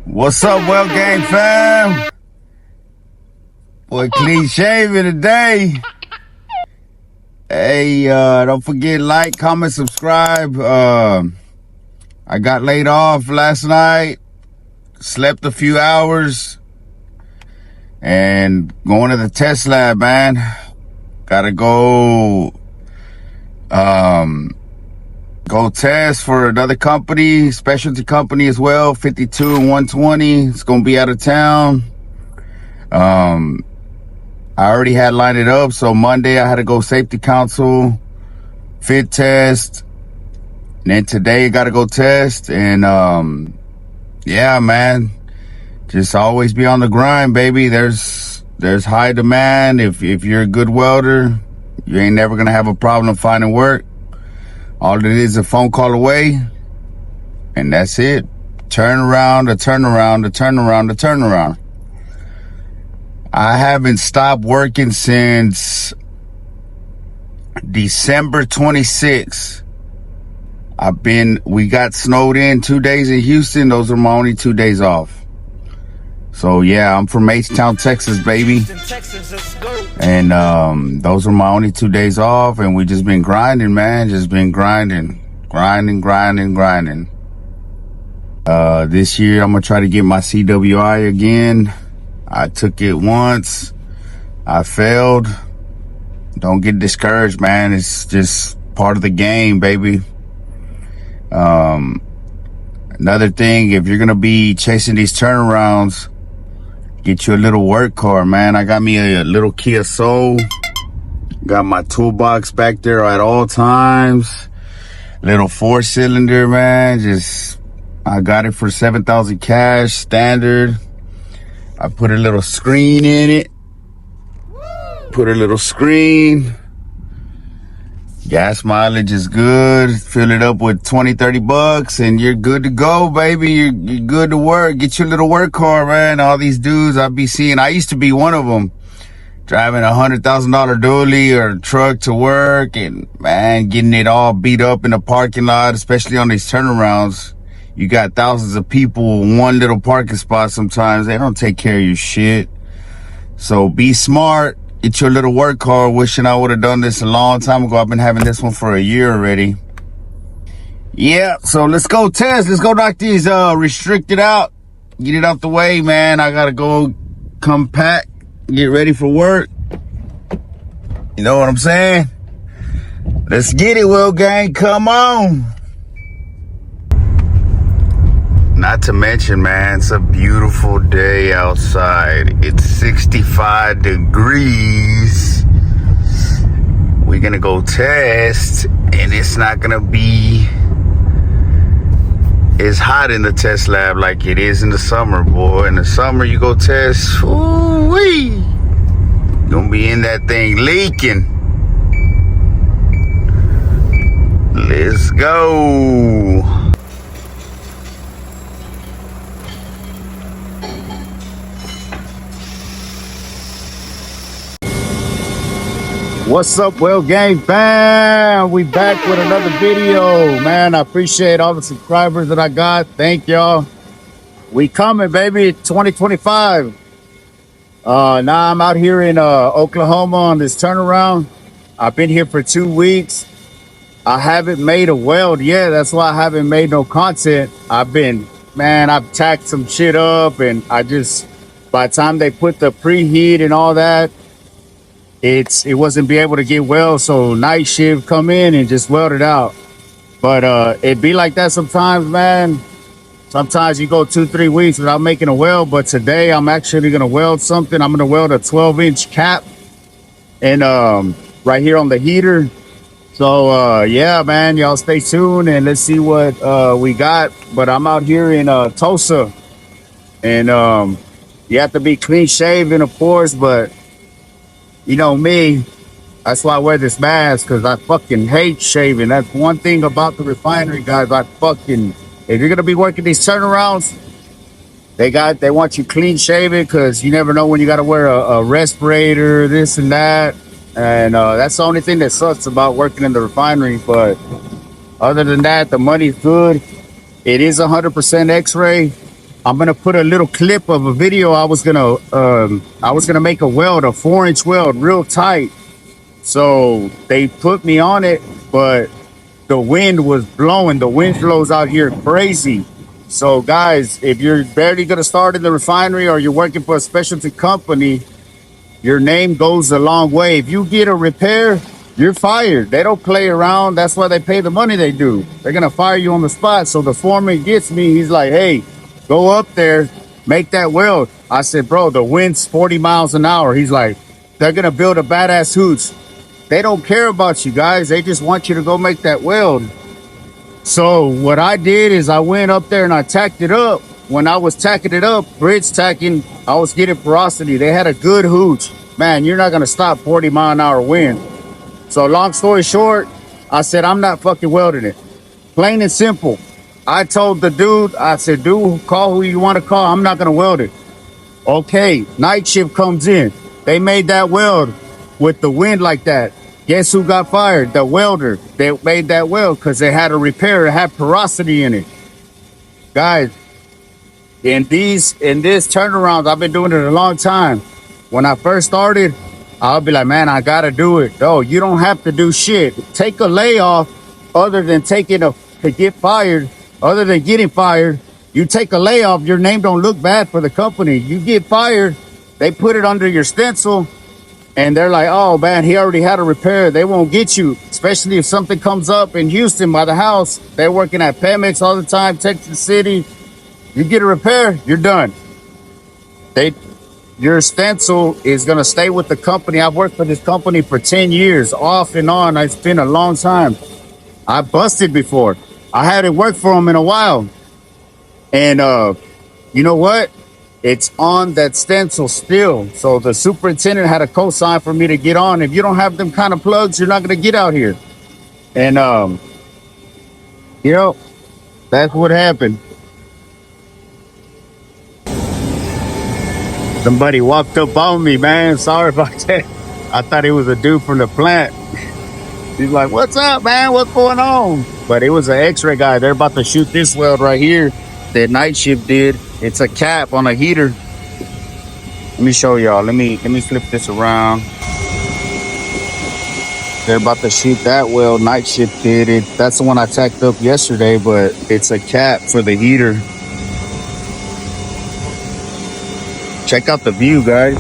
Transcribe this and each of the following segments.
What's up, Weld Gang fam? Boy, clean shaving today. Hey, don't forget, like, comment, subscribe. I got laid off last night, slept a few hours, and going to the test lab, man. Gotta go test for another company, specialty company as well, 52 and 120. It's gonna be out of town. I already had lined it up, so Monday I had to go safety council, fit test, and then today I gotta go test. And yeah, man, just always be on the grind, baby. There's high demand. If you're a good welder, you ain't never gonna have a problem finding work. All it is a phone call away, and that's it. Turnaround, a turnaround, a turnaround, a turnaround. I haven't stopped working since December 26th. We got snowed in 2 days in Houston. Those are my only 2 days off. So yeah, I'm from H-Town, Texas, baby. And those are my only 2 days off, and we just been grinding, man. Just been grinding. This year I'm gonna try to get my CWI again. I took it once. I failed. Don't get discouraged, man. It's just part of the game, baby. Another thing, if you're gonna be chasing these turnarounds, get you a little work car, man. I got me a little Kia Soul. Got my toolbox back there at all times. Little 4-cylinder, man. I got it for 7,000 cash, standard. I put a little screen in it. Put a little screen. Gas mileage is good. Fill it up with 20-30 bucks and you're good to go, baby. You're good to work. Get your little work car, man. All these dudes I be seeing. I used to be one of them, driving a $100,000 dually or truck to work, and man, getting it all beat up in the parking lot, especially on these turnarounds. You got thousands of people in one little parking spot. Sometimes they don't take care of your shit. So be smart. Get your little work car. Wishing I would have done this a long time ago. I've been having this one for a year already. Yeah, so let's go test. Let's go knock these restricted out. Get it out the way, man. I gotta go come pack, get ready for work. You know what I'm saying? Let's get it, Weld Gang. Come on. Not to mention, man, it's a beautiful day outside. It's 65 degrees. We're gonna go test, and it's not gonna be as hot in the test lab like it is in the summer, boy. In the summer, you go test, ooh-wee. Gonna be in that thing leaking. Let's go. What's up, Weld Gang fam? We back with another video, man. I appreciate all the subscribers that I got. Thank y'all. We coming, baby. 2025. Now I'm out here in Oklahoma on this turnaround. I've been here for 2 weeks. I haven't made a weld yet. That's why I haven't made no content. I've tacked some shit up, and by the time they put the preheat and all that, it wasn't be able to get weld, so night shift come in and just weld it out. But it be like that sometimes, man. Sometimes you go 2-3 weeks without making a weld, but today I'm actually gonna weld something. I'm gonna weld a 12-inch cap and right here on the heater. So yeah, man, y'all stay tuned and let's see what we got. But I'm out here in Tulsa, and you have to be clean shaven, of course, but you know me, that's why I wear this mask, because I fucking hate shaving. That's one thing about the refinery, guys. If you're gonna be working these turnarounds, they want you clean shaven, because you never know when you gotta wear a respirator, this and that. And that's the only thing that sucks about working in the refinery. But other than that, the money's good. It is 100% x-ray. I'm gonna put a little clip of a video. I was gonna make a weld, a 4-inch weld, real tight. So they put me on it, but the wind was blowing. The wind flows out here crazy. So guys, if you're barely gonna start in the refinery or you're working for a specialty company, your name goes a long way. If you get a repair, you're fired. They don't play around. That's why they pay the money they do. They're gonna fire you on the spot. So the foreman gets me. He's like, hey, go up there, make that weld. I said, bro, the wind's 40 miles an hour. He's like, they're gonna build a badass hooch. They don't care about you guys. They just want you to go make that weld. So what I did is I went up there and I tacked it up. When I was tacking it up, bridge tacking, I was getting porosity. They had a good hooch. Man, you're not gonna stop 40-mile-an-hour wind. So long story short, I said, I'm not fucking welding it. Plain and simple. I told the dude, I said, dude, call who you want to call. I'm not gonna weld it. Okay, night shift comes in. They made that weld with the wind like that. Guess who got fired? The welder. They made that weld because they had a repair. It had porosity in it. Guys, in this turnarounds, I've been doing it a long time. When I first started, I'll be like, man, I gotta do it. No, you don't have to do shit. Take a layoff other than to get fired, other than getting fired. You take a layoff, your name don't look bad for the company. You get fired, they put it under your stencil, and they're like, oh man, he already had a repair. They won't get you, especially if something comes up in Houston by the house. They're working at Pemex all the time, Texas City. You get a repair, you're done. Your stencil is gonna stay with the company. I've worked for this company for 10 years, off and on. It's been a long time. I busted before. I hadn't worked for them in a while. And you know what? It's on that stencil still. So the superintendent had a cosign for me to get on. If you don't have them kind of plugs, you're not gonna get out here. And you know, that's what happened. Somebody walked up on me, man. Sorry about that. I thought it was a dude from the plant. He's like, what's up, man? What's going on? But it was an x-ray guy. They're about to shoot this weld right here that night shift did. It's a cap on a heater. Let me show y'all. Let me flip this around. They're about to shoot that weld. Night shift did it. That's the one I tacked up yesterday, but it's a cap for the heater. Check out the view, guys.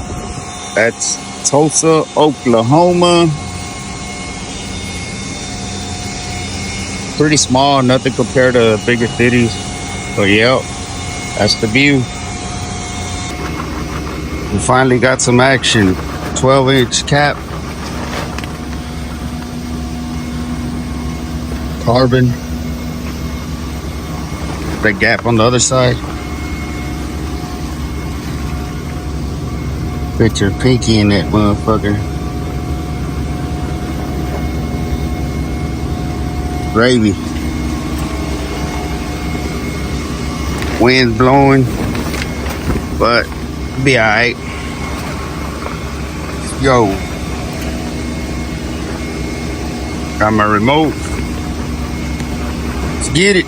That's Tulsa, Oklahoma. Pretty small, nothing compared to bigger cities. But yeah, that's the view. We finally got some action. 12-inch cap. Carbon. The gap on the other side. Put your pinky in that motherfucker. Gravy. Wind's blowing, but be alright. Yo, got my remote. Let's get it.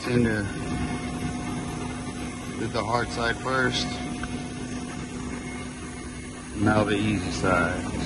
Tend to do the hard side first. Now the easy sides.